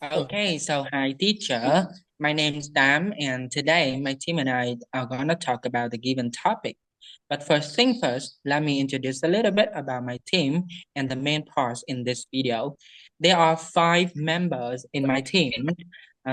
Okay, so hi teacher. My name is Dam, and today my team and I are gonna talk about the given topic. But first thing first, let me introduce a little bit about my team and the main parts in this video. There are five members in my team.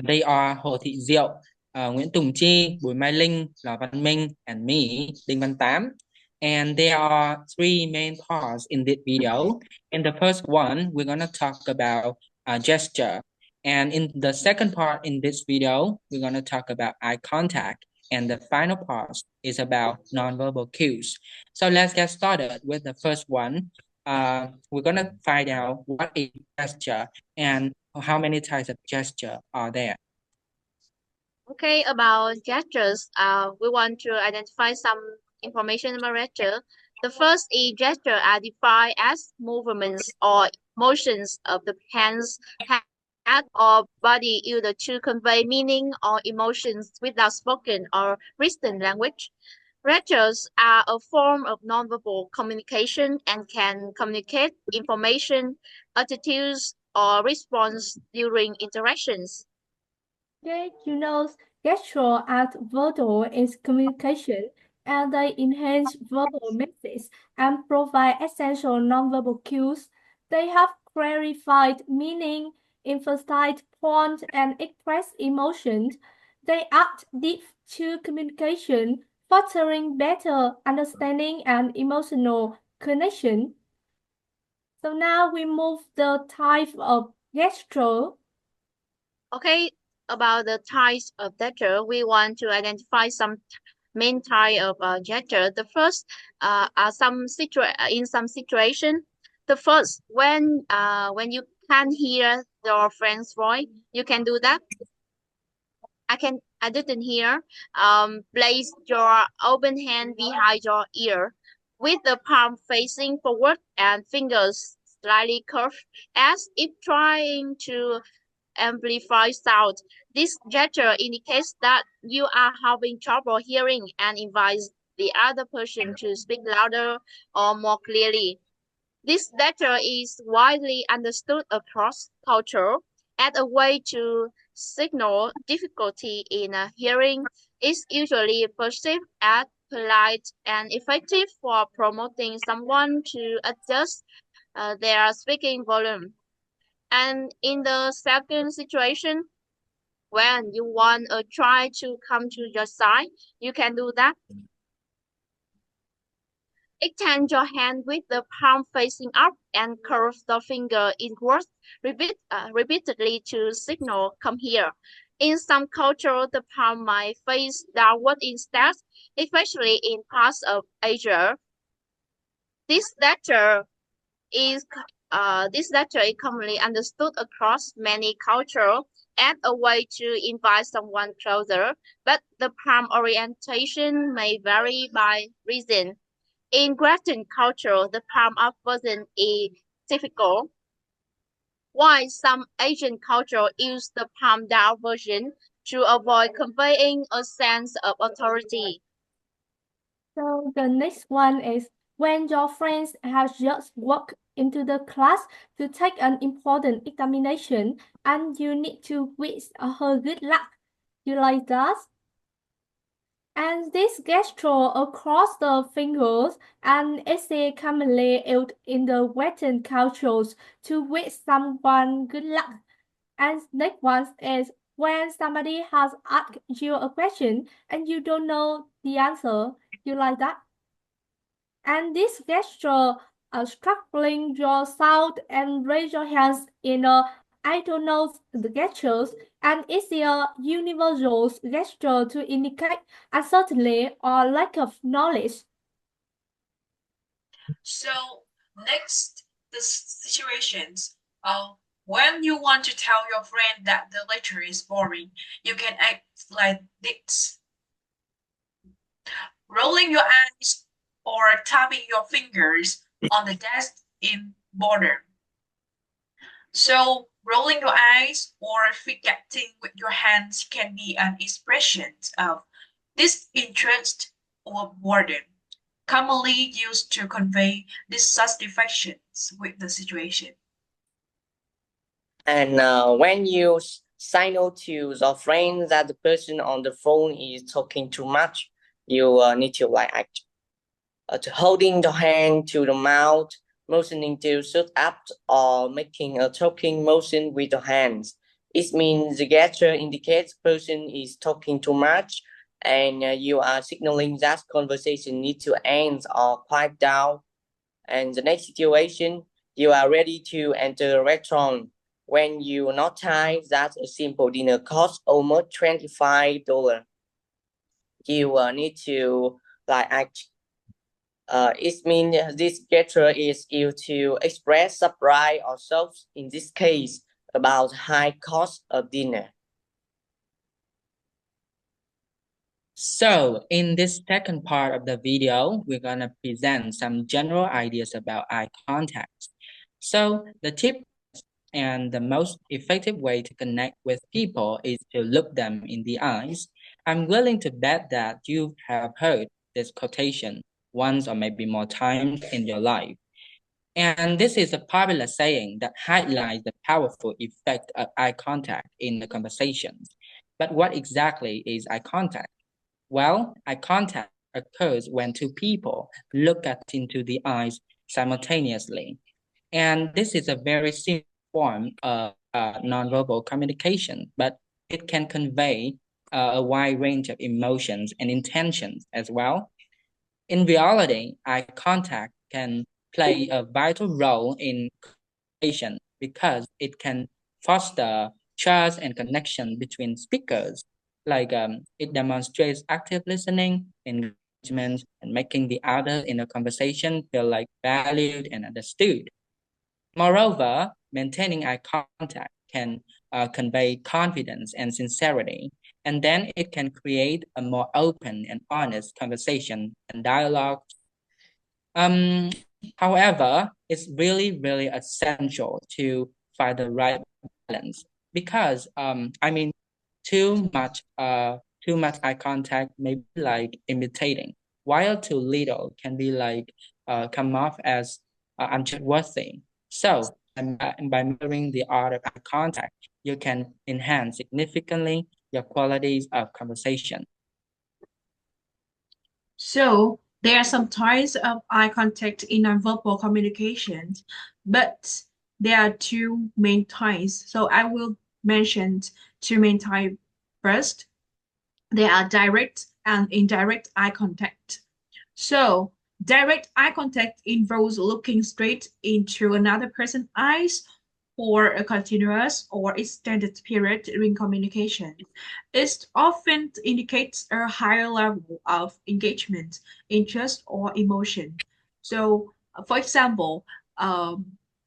They are Hồ Thị Diệu, Nguyễn Tùng Chi, Bùi Mai Linh, Lò Văn Minh, and me, Đinh Văn Tám. And there are three main parts in this video. In the first one, we're gonna talk about gesture. And in the second part in this video, we're going to talk about eye contact. And the final part is about nonverbal cues. So let's get started with the first one. We're going to find out what is gesture and how many types of gesture are there. Okay, about gestures, we want to identify some information about gesture. The first is gesture are defined as movements or motions of the hands, head, or body either to convey meaning or emotions without spoken or written language. Gestures are a form of nonverbal communication and can communicate information, attitudes, or response during interactions. Okay, gestural and verbal is communication, and they enhance verbal messages and provide essential nonverbal cues. They have clarified meaning, emphasized point, and express emotions. They add depth to communication, fostering better understanding and emotional connection. So now we move the type of gesture. Okay, about the types of gesture, we want to identify some main type of gesture. The first are in some situation. The first, when you can't hear your friend's voice, you can do that. I didn't hear. Place your open hand behind your ear, with the palm facing forward and fingers slightly curved, as if trying to amplify sound. This gesture indicates that you are having trouble hearing and invites the other person to speak louder or more clearly. This gesture is widely understood across culture as a way to signal difficulty in hearing. It's usually perceived as polite and effective for promoting someone to adjust their speaking volume. And in the second situation, when you want a child to come to your side, you can do that. Extend your hand with the palm facing up and curve the finger inwards repeatedly to signal come here. In some cultures, the palm might face downward instead, especially in parts of Asia. This gesture is this gesture is commonly understood across many cultures as a way to invite someone closer, but the palm orientation may vary by region. In Western culture, the palm up version is typical, while some Asian cultures use the palm down version to avoid conveying a sense of authority. So the next one is when your friends have just walked into the class to take an important examination and you need to wish her good luck. You like that? And this gesture across the fingers and is commonly used in the Western cultures to wish someone good luck. And next one is when somebody has asked you a question and you don't know the answer. You like that? And this gesture, struggling your sound and raise your hands in a I don't know the gestures, and it's a universal gesture to indicate uncertainty or lack of knowledge. So next, the situations. When you want to tell your friend that the lecture is boring, you can act like this. Rolling your eyes or tapping your fingers on the desk in boredom. So rolling your eyes or forgetting with your hands can be an expression of disinterest or boredom, commonly used to convey dissatisfaction with the situation. And when you signal to your friend that the person on the phone is talking too much, you need to like act. To holding the hand to the mouth, motioning to shut up, or making a talking motion with the hands. It means the gesture indicates the person is talking too much, and you are signaling that conversation needs to end or quiet down. And the next situation, you are ready to enter a restaurant. When you notice that a simple dinner costs almost $25, you need to like act. It means this gesture is used to express surprise or shock, in this case, about high cost of dinner. So in this second part of the video, we're gonna present some general ideas about eye contact. So the tip and the most effective way to connect with people is to look them in the eyes. I'm willing to bet that you have heard this quotation once or maybe more times in your life. And this is a popular saying that highlights the powerful effect of eye contact in the conversations. But what exactly is eye contact? Well, eye contact occurs when two people look at into the eyes simultaneously. And this is a very simple form of nonverbal communication, but it can convey a wide range of emotions and intentions as well. In reality, eye contact can play a vital role in communication because it can foster trust and connection between speakers. It demonstrates active listening, engagement, and making the other in a conversation feel like valued and understood. Moreover, maintaining eye contact can convey confidence and sincerity, and then it can create a more open and honest conversation and dialogue. However, it's really essential to find the right balance because too much too much eye contact may be like imitating, while too little can be like come off as untrustworthy. So by measuring the art of eye contact, you can enhance significantly your qualities of conversation. So there are some types of eye contact in nonverbal communication, but there are two main types. So I will mention two main types first. There are direct and indirect eye contact. So direct eye contact involves looking straight into another person's eyes for a continuous or extended period during communication. It often indicates a higher level of engagement, interest, or emotion. So, for example,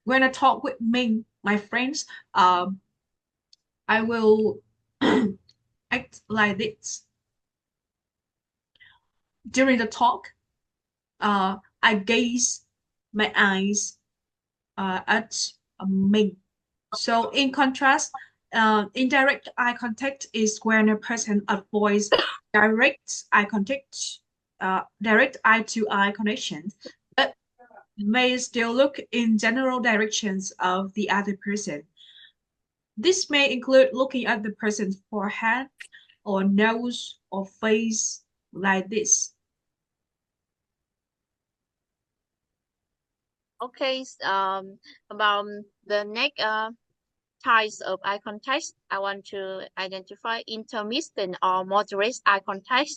when I talk with my friends, I will act like this. During the talk, I gaze my eyes at Ming. So in contrast, indirect eye contact is when a person avoids direct eye contact, direct eye-to-eye connection, but may still look in general directions of the other person. This may include looking at the person's forehead or nose or face like this. Okay, about the next types of eye contact, I want to identify intermittent or moderate eye contact.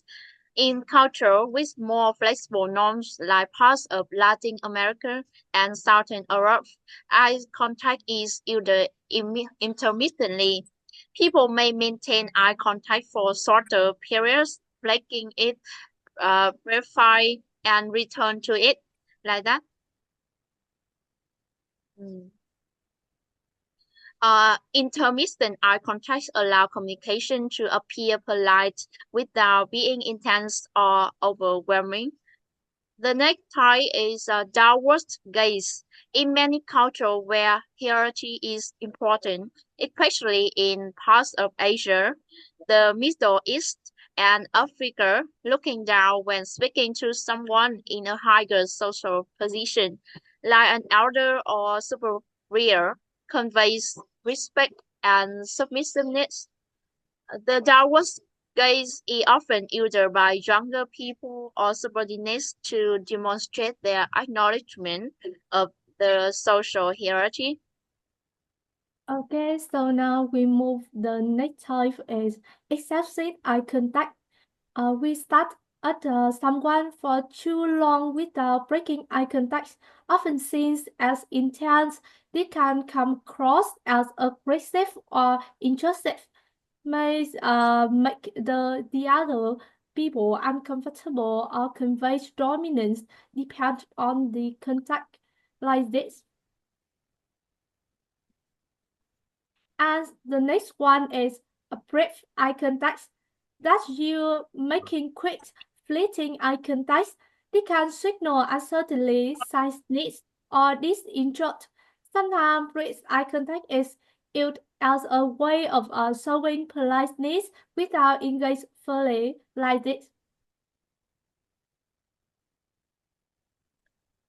In culture with more flexible norms like parts of Latin America and Southern Europe, eye contact is either intermittently. People may maintain eye contact for shorter periods, breaking it, verify, and return to it like that. Mm. Intermittent eye contact allow communication to appear polite without being intense or overwhelming. The next type is a downward gaze. In many cultures where hierarchy is important, especially in parts of Asia, the Middle East, and Africa, looking down when speaking to someone in a higher social position, like an elder or superior, conveys respect and submissiveness. The downward gaze is often used by younger people or subordinates to demonstrate their acknowledgement of the social hierarchy. Okay, so now we move the next type is excessive eye contact. We start at someone for too long without breaking eye contact, often seen as intense. They can come across as aggressive or intrusive, may make the other people uncomfortable or convey dominance, depend on the contact like this. And the next one is a brief eye contact. That's you making quick, fleeting eye contact. They can signal uncertainty, sadness, or disinterest. Sometimes brief eye contact is used as a way of showing politeness without engaging fully, like this.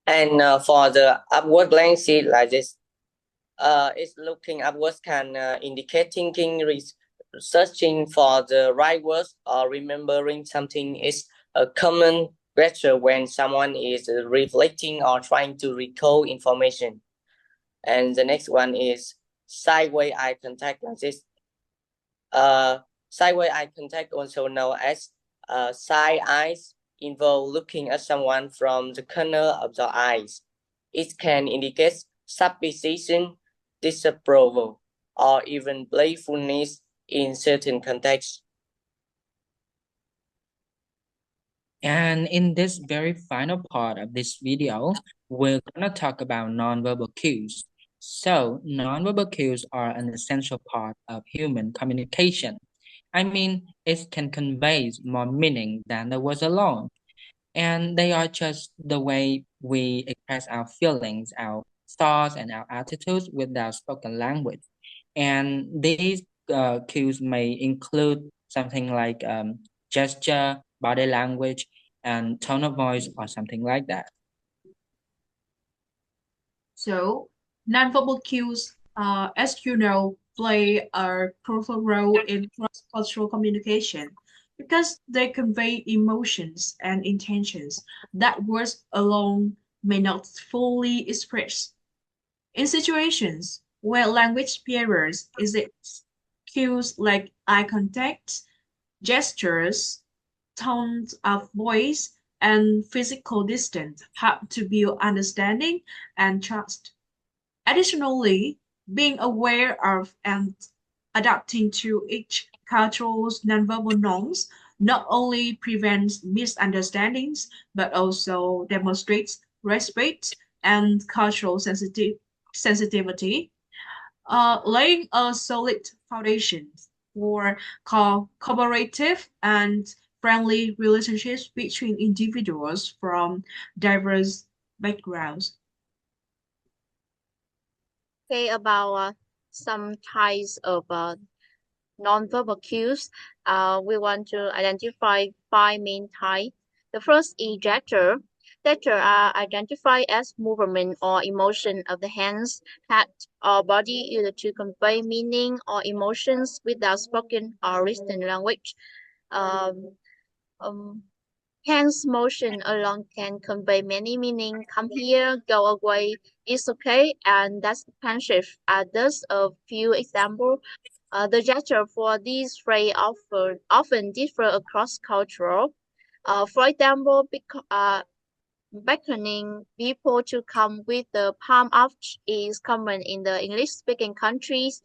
And for the upward glances like this, it's looking upwards can indicate thinking, searching for the right words, or remembering something is a common gesture when someone is reflecting or trying to recall information. And the next one is sideways eye contact like this. Sideways eye contact, also known as side eyes, involve looking at someone from the corner of the eyes. It can indicate suspicion, disapproval, or even playfulness in certain contexts. And in this very final part of this video, we're gonna talk about nonverbal cues. So, nonverbal cues are an essential part of human communication. I mean, it can convey more meaning than the words alone. And they are just the way we express our feelings, our thoughts, and our attitudes without spoken language. And these cues may include something like gesture, body language, and tone of voice, or something like that. So, nonverbal cues, as you know, play a crucial role in cross-cultural communication because they convey emotions and intentions that words alone may not fully express. In situations where language barriers exist, cues like eye contact, gestures, tones of voice, and physical distance help to build understanding and trust. Additionally, being aware of and adapting to each culture's nonverbal norms not only prevents misunderstandings but also demonstrates respect and cultural sensitivity, laying a solid foundation for cooperative and friendly relationships between individuals from diverse backgrounds. Okay, about some types of nonverbal cues, we want to identify five main types. The first is gesture. Gesture are identified as movement or emotion of the hands, head, or body used to convey meaning or emotions without spoken or written language. Um, um, Hands motion alone can convey many meaning. Come here, go away, it's okay, and that's offensive. Thus, a few examples. The gesture for these phrases often differ across cultural. For example, beckoning people to come with the palm up is common in the English-speaking countries.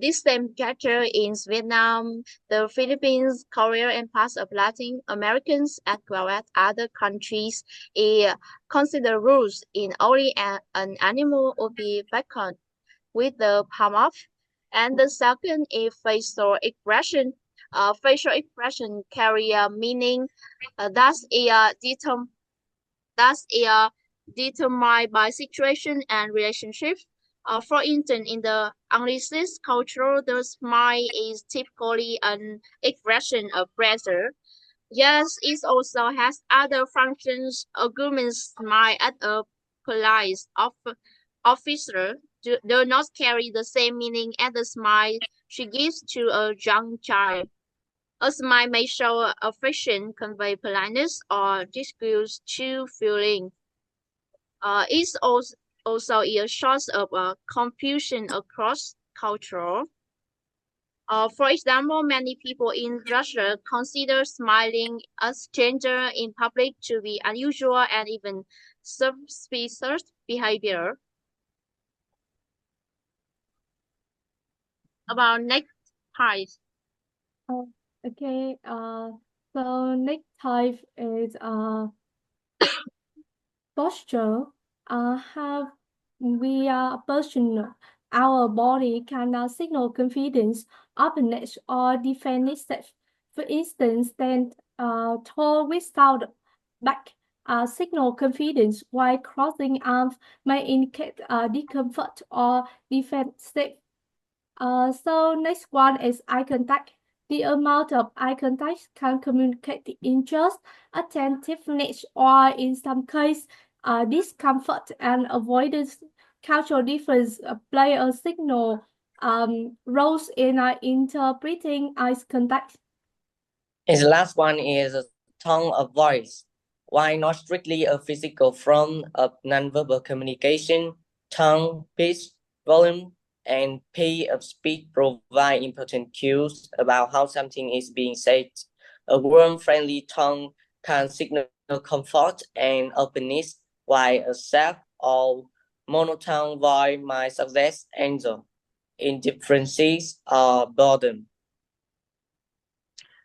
This same gesture in Vietnam, the Philippines, Korea, and parts of Latin Americans, as well as other countries, is considered rules in only an animal would be beckoned with the palm up. And the second is facial expression. Facial expression carry a meaning. Thus, determined by situation and relationship. For instance, in the Anglicis culture, the smile is typically an expression of pleasure. Yes, it also has other functions. Arguments smile at a police officer do not carry the same meaning as the smile she gives to a young child. A smile may show affection, convey politeness, or disguise true feeling. It's also a source of confusion across culture. For example, many people in Russia consider smiling at strangers in public to be unusual and even suspicious behavior. About next part. Uh, okay. So next type is posture. How we are personal. Our body can signal confidence, openness, or defensive. For instance, stand tall without back signal confidence, while crossing arms may indicate discomfort or defensive. So next one is eye contact. The amount of eye contact can communicate the interest, attentiveness, or in some case, discomfort and avoidance. Cultural difference play a signal roles in interpreting eye contact. And the last one is a tone of voice. While not strictly a physical form of nonverbal communication, tone, pitch, volume, and pace of speech provide important cues about how something is being said. A warm, friendly tone can signal comfort and openness, while a soft or monotone voice might suggest anger, indifference, or boredom.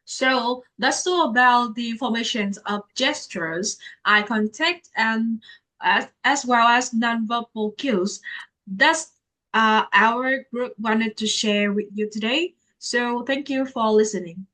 So that's all about the formations of gestures, eye contact, and as well as nonverbal cues. That's our group wanted to share with you today. So thank you for listening.